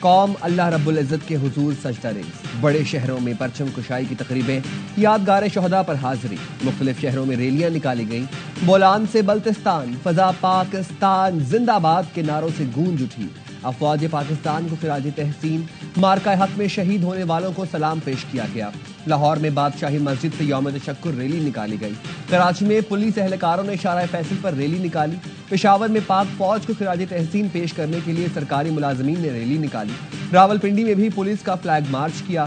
قوم اللہ رب العزت کے حضور سجدہ ریز، بڑے شہروں میں پرچم کشائی کی تقریبیں، یادگار شہداء پر حاضری، مختلف شہروں میں ریلیاں نکالی گئیں، بولان سے بلتستان، فضا پاکستان زندہ باد کے نعروں سے گونج اٹھی، افواج پاکستان کو خراج تحسین، مارکہ حق میں شہید ہونے والوں کو سلام پیش کیا گیا۔ لاہور میں بادشاہی مسجد سے یوم تشکر ریلی نکالی گئی، کراچی میں پولیس اہلکاروں نے شارع فیصل پر ریلی نکالی، پشاور میں پاک فوج کو خراج تحسین پیش کرنے کے لیے سرکاری ملازمین نے ریلی نکالی، راولپنڈی میں بھی پولیس کا فلیگ مارچ کیا،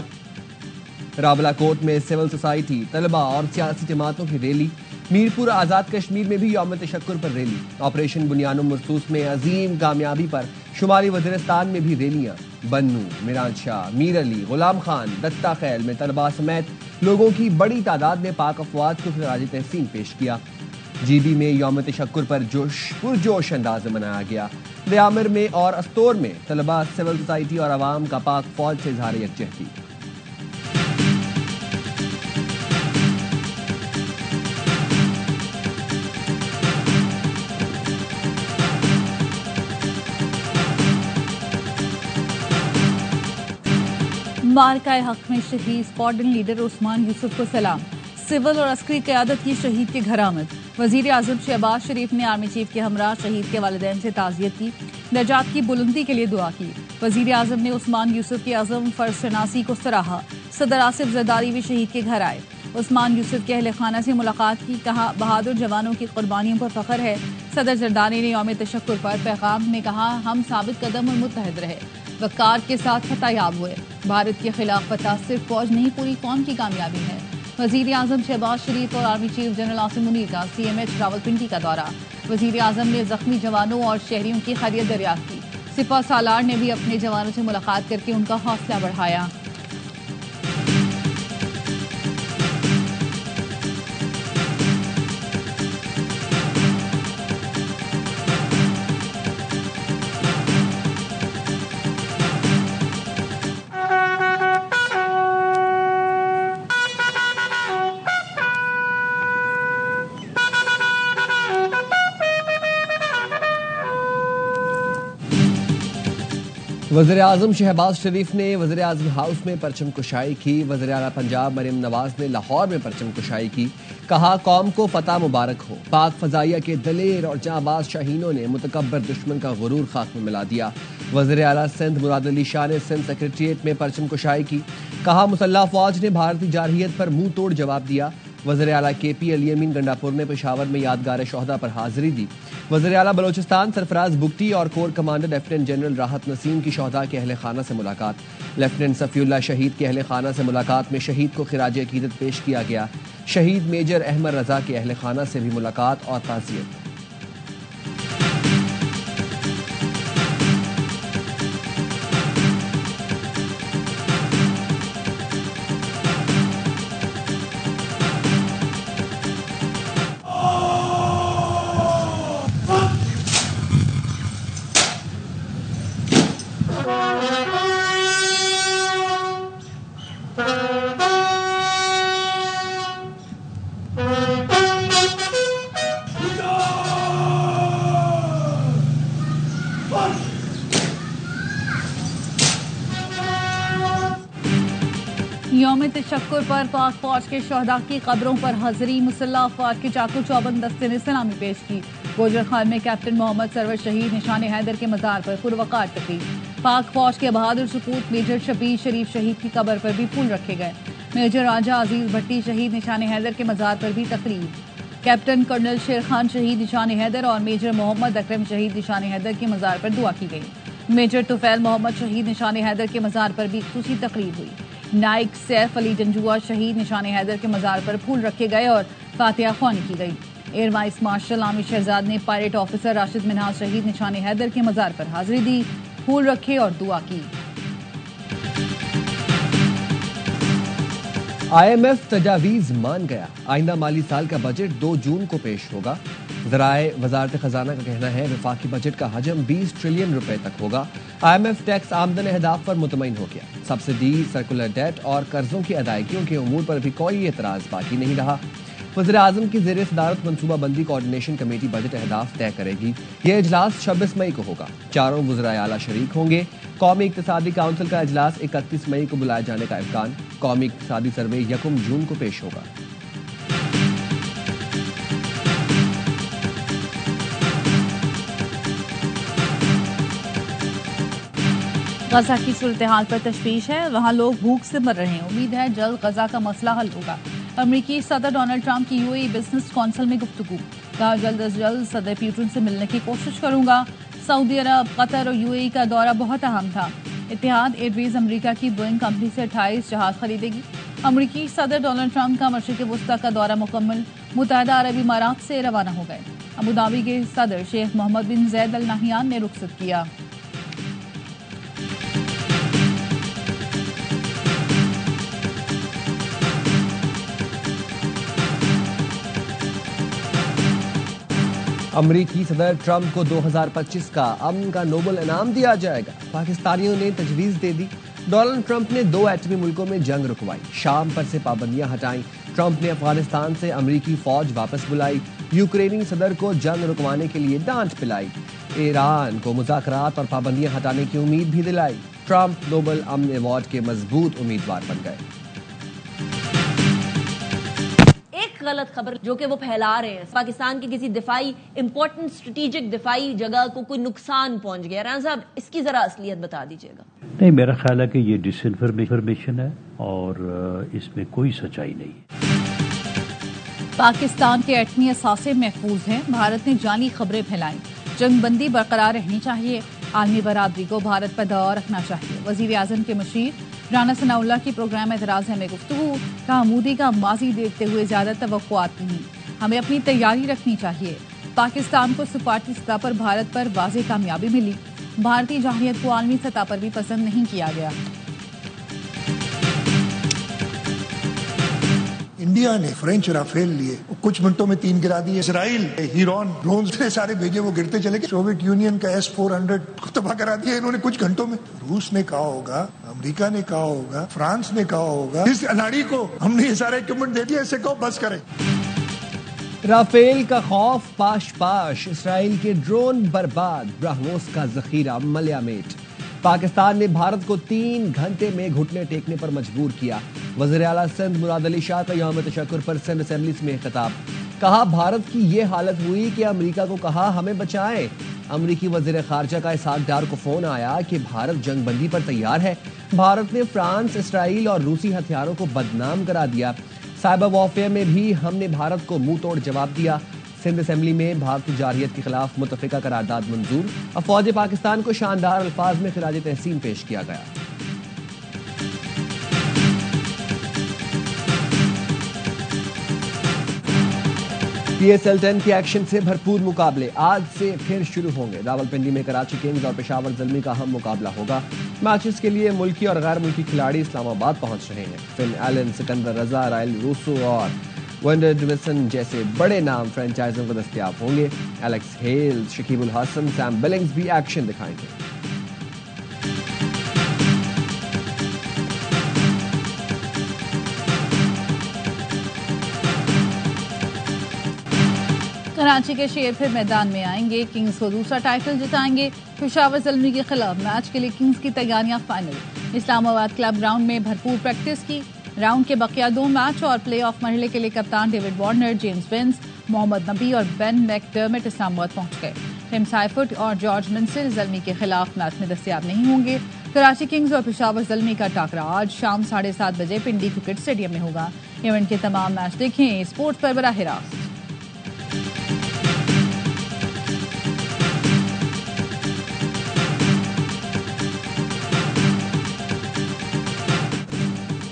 راولاکوٹ میں سول سوسائٹی، طلبہ اور سیاسی جماعتوں کی ریلی، میرپور آزاد کشمیر میں بھی یوم تشکر پر ریلی، آپریشن بنیان مرصوص میں عظیم کامیابی پر شمالی وزیرستان میں بھی ریلیاں، بنو، میران شاہ، میر علی، غلام خان، دتہ خیل میں طلبہ سمیت لوگوں کی بڑی تعداد نے پاک افواج کو خراج تحسین پیش کیا۔ جی بی میں یوم تشکر پر پرجوش انداز میں منایا گیا، لیامر میں اور استور میں طلبہ، سول سوسائٹی اور عوام کا پاک فوج سے اظہار یکجہتی۔ مارکہ حق میں شہید اسکواڈرن لیڈر عثمان یوسف کو سلام، سول اور عسکری قیادت کی شہید کے گھر آمد، وزیر اعظم شہباز شریف نے آرمی چیف کے ہمراہ شہید کے والدین سے تعزیت کی، نجات کی بلندی کے لیے دعا کی، وزیر اعظم نے عثمان یوسف کی عزم فرض شناسی کو سراہا، صدر آصف زرداری بھی شہید کے گھر آئے، عثمان یوسف کے اہل خانہ سے ملاقات کی، کہا بہادر جوانوں کی قربانیوں پر فخر ہے، صدر زرداری نے یوم تشکر پر پیغام میں کہا ہم ثابت قدم اور متحد رہے، وقار کے ساتھ فتح یاب ہوئے، بھارت کے خلاف فتح صرف فوج نہیں پوری قوم کی کامیابی ہے، وزیر اعظم شہباز شریف اور army chief general Asim Munir کا سی ایم ایچ راولپنڈی کا دورہ، وزیر اعظم نے زخمی جوانوں اور شہریوں کی خیریت دریافت کی، سپہ سالار نے بھی اپنے جوانوں سے ملاقات کر کے ان کا حوصلہ بڑھایا۔ وزیر اعظم شہباز شریف نے وزیر اعظم ہاؤس میں پرچم کشائی کی، وزیر اعلیٰ پنجاب مریم نواز نے لاہور میں پرچم کشائی کی، کہا قوم کو فتح مبارک ہو، پاک فضائیہ کے دلیر اور جانباز شاہینوں نے متکبر دشمن کا غرور خاک میں ملا دیا، وزیر اعلیٰ سندھ مراد علی شاہ نے سندھ سیکریٹریٹ میں پرچم کشائی کی، کہا مسلح افواج نے بھارتی جارحیت پر منہ توڑ جواب دیا، وزیر اعلیٰ کے پی علی امین گنڈاپور نے پشاور میں یادگار شہداء پر حاضری دی، وزیر اعلیٰ بلوچستان سرفراز بگٹی اور کور کمانڈر لیفٹیننٹ جنرل راحت نسیم کی شہداء کے اہل خانہ سے ملاقات، لیفٹیننٹ صفی اللہ شہید کے اہل خانہ سے ملاقات میں شہید کو خراج عقیدت پیش کیا گیا، شہید میجر احمد رضا کے اہل خانہ سے بھی ملاقات اور تعزیت۔ یوم تشکر پر پاک فوج کے شہداء کی قبروں پر حاضری، مسلح افواج کے چاقو چوبند دستے نے سلامی پیش کی، گوجر خان میں کیپٹن محمد سرور شہید نشان حیدر کے مزار پر پروقار تقریب، پاک فوج کے بہادر سپوت میجر شبیر شریف شہید کی قبر پر بھی پھول رکھے گئے، میجر راجہ عزیز بھٹی شہید نشان حیدر کے مزار پر بھی تقریب، کیپٹن کرنل شیر خان شہید نشان حیدر اور میجر محمد اکرم شہید نشان حیدر کے مزار پر دعا کی گئی، میجر طفیل محمد شہید نشان حیدر کے مزار پر بھی خصوصی تقریب ہوئی، نائک سیف علی جنجوا شہید نشان حیدر کے مزار پر پھول رکھے گئے اور فاتحہ خوانی کی گئی، ایئر وائس مارشل عامر شہزاد نے پائلٹ آفیسر راشد منہاز شہید نشان حیدر کے مزار پر حاضری دی، پھول رکھے اور دعا کی۔ آئی ایم ایف تجاویز مان گیا، آئندہ مالی سال کا بجٹ 2 جون کو پیش ہوگا، ذرائع وزارت خزانہ کا کہنا ہے وفاقی بجٹ کا حجم 20 ٹریلین روپے تک ہوگا، آئی ایم ایف ٹیکس آمدن اہداف پر مطمئن ہو گیا، سبسڈی، سرکولر ڈیٹ اور قرضوں کی ادائیگیوں کے امور پر بھی کوئی اعتراض باقی نہیں رہا، وزیر اعظم کی زیر صدارت منصوبہ بندی کوآرڈینیشن کمیٹی بجٹ اہداف طے کرے گی. یہ اجلاس 26 مئی کو ہوگا. چاروں وزرائے اعلیٰ شریک ہوں گے. قومی اقتصادی کونسل کا اجلاس 31 مئی کو بلائے جانے کا امکان. قومی اقتصادی سروے 1 جون کو پیش ہوگا. غزہ کی صورتحال پر تشویش ہے. وہاں لوگ بھوک سے مر رہے ہیں. امید ہے جلد غزہ کا مسئلہ حل ہوگا. امریکی صدر ڈونلڈ ٹرمپ کی UAE بزنس کونسل میں گفتگو. کہا جلد از جلد صدر پیوٹن سے ملنے کی کوشش کروں گا. سعودی عرب، قطر اور UAE کا دورہ بہت اہم تھا. اتحاد ایئر ویز امریکہ کی بوئنگ کمپنی سے 28 جہاز خریدے گی. امریکی صدر ڈونلڈ ٹرمپ کا مشرق وسطیٰ کا دورہ مکمل. متحدہ عرب امارات سے روانہ ہو گئے. ابوظہبی کے صدر شیخ محمد بن زید ال نہیان نے رخصت کیا. امریکی صدر ٹرمپ کو 2025 کا امن کا نوبل انعام دیا جائے گا. پاکستانیوں نے تجویز دے دی. ڈونلڈ ٹرمپ نے 2 ایٹمی ملکوں میں جنگ رکوائی. شام پر سے پابندیاں ہٹائیں. ٹرمپ نے افغانستان سے امریکی فوج واپس بلائی. یوکرینی صدر کو جنگ رکوانے کے لیے ڈانٹ پلائی. ایران کو مذاکرات اور پابندیاں ہٹانے کی امید بھی دلائی. ٹرمپ نوبل امن ایوارڈ کے مضبوط امیدوار بن گئے. غلط خبر جو کہ وہ پھیلا رہے ہیں، پاکستان کی کسی دفاعی امپورٹنٹ اسٹریٹجک دفاعی جگہ کو کوئی نقصان پہنچ گیا. رانا صاحب اس کی ذرا اصلیت بتا دیجیے گا. نہیں، میرا خیال ہے کہ یہ ڈس انفارمیشن ہے اور اس میں کوئی سچائی نہیں ہے. پاکستان کے ایٹمی اثاثے محفوظ ہیں. بھارت نے جعلی خبریں پھیلائیں. جنگ بندی برقرار رہنی چاہیے. عالمی برادری کو بھارت پر دباؤ رکھنا چاہیے. وزیر اعظم کے مشیر رانا ثناء اللہ کی پروگرام اعتراض ہے میں گفتگو. کہا مودی کا ماضی دیکھتے ہوئے زیادہ توقعات نہیں. ہمیں اپنی تیاری رکھنی چاہیے. پاکستان کو سفارتی سطح پر بھارت پر واضح کامیابی ملی. بھارتی جارحیت کو عالمی سطح پر بھی پسند نہیں کیا گیا. انڈیا نے فرینچ رافیل لیے، کچھ منٹوں میں 3 گرا دیے. اسرائیل ہیرون ڈرونز سارے بھیجے، وہ گرتے چلے گئے. سوویت یونین کا S-400 تباہ کرا دیا انہوں نے کچھ گھنٹوں میں. روس نے کہا ہوگا، امریکہ نے کہا ہوگا، فرانس نے کہا ہوگا اس اناڑی کو ہم نے یہ سارے اکوپمنٹ دے دیا، اسے کہو بس کریں. رافیل کا خوف پاش پاش. اسرائیل کے ڈرون برباد. برہموس کا ذخیرہ ملیا میٹ. پاکستان نے بھارت کو 3 گھنٹے میں گھٹنے ٹیکنے پر مجبور کیا. وزیر اعلیٰ سندھ مراد علی شاہ کا یوم تشکر پر سندھ اسمبلی میں خطاب. کہا بھارت کی یہ حالت ہوئی کہ امریکہ کو کہا ہمیں بچائیں. امریکی وزیر خارجہ کا اسحاق ڈار کو فون آیا کہ بھارت جنگ بندی پر تیار ہے. بھارت نے فرانس، اسرائیل اور روسی ہتھیاروں کو بدنام کرا دیا. سائبر وارفیئر میں بھی ہم نے بھارت کو منہ توڑ جواب دیا. سندھ اسمبلی میں بھارتی جارحیت کے خلاف متفقہ قرارداد منظور. افواج پاکستان کو شاندار الفاظ میں خراج تحسین پیش کیا گیا. PSL 10 کے ایکشن سے بھرپور مقابلے آج سے پھر شروع ہوں گے. راولپنڈی میں کراچی کنگز اور پشاور زلمی کا اہم مقابلہ ہوگا. میچز کے لیے ملکی اور غیر ملکی کھلاڑی اسلام آباد پہنچ رہے ہیں. فن ایلن، سکندر رضا، رائل روسو اور ونڈر ڈویسن جیسے بڑے نام فرنچائزوں کو دستیاب ہوں گے. ایلیکس ہیل، شکیب الحسن، سیم بلنگز بھی ایکشن دکھائیں گے. کراچی کے شیر پھر میدان میں آئیں گے. کنگز کو دوسرا ٹائٹل جتائیں گے. پشاور زلمی کے خلاف میچ کے لیے کنگز کی تیاریاں فائنل. اسلام آباد کلب گراؤنڈ میں بھرپور پریکٹس کی. راؤنڈ کے بقیہ 2 میچ اور پلے آف مرحلے کے لیے کپتان ڈیوڈ وارنر، جیمز ونس، محمد نبی اور بین میک ڈرمٹ اسلام آباد پہنچ گئے. ٹم سائفٹ اور جارج منسل زلمی کے خلاف میچ میں دستیاب نہیں ہوں گے. کراچی کنگز اور پشاور زلمی کا ٹاکرا آج شام 7:30 بجے پنڈی کرکٹ اسٹیڈیم میں ہوگا. ایونٹ کے تمام میچ دیکھیں اسپورٹس پر براہ راست.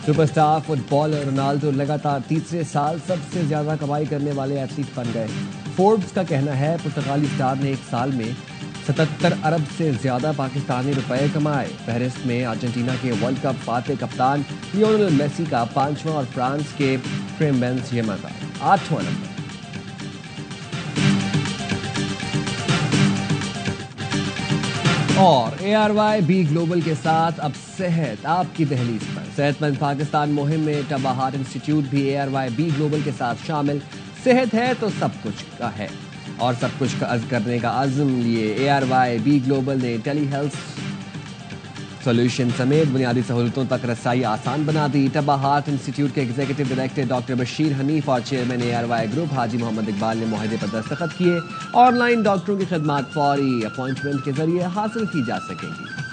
Super star footballer Ronaldo لگاتار تیسرے سال سب سے زیادہ کمائی کرنے والے ایتھلیٹ بن گئے. فوربس کا کہنا ہے پرتگالی اسٹار نے ایک سال میں 77 ارب سے زیادہ پاکستانی روپے کمائے. فہرست میں ارجنٹینا کے ورلڈ کپ فاتح کپتان لیونل میسی کا 5واں اور فرانس کے کریم بینزیما کا 8واں نمبر. اور ARY بی گلوبل کے ساتھ اب صحت آپ کی دہلیز پر. صحت مند پاکستان مہم میں ٹبا ہارٹ انسٹیٹیوٹ بھی ARY-B گلوبل کے ساتھ شامل. صحت ہے تو سب کچھ کا ہے اور سب کچھ کرنے کا عزم لیے ARY-B گلوبل نے ٹیلی ہیلتھ سولوشن سمیت بنیادی سہولتوں تک رسائی آسان بنا دی. ٹبا ہارٹ انسٹیٹیوٹ کے executive director doctor Bashir Hanif اور چیئرمین ARY گروپ حاجی محمد اقبال نے معاہدے پر دستخط کیے. آن لائن ڈاکٹروں کی خدمات فوری اپوائنٹمنٹ کے ذریعے حاصل کی جا سکیں گی.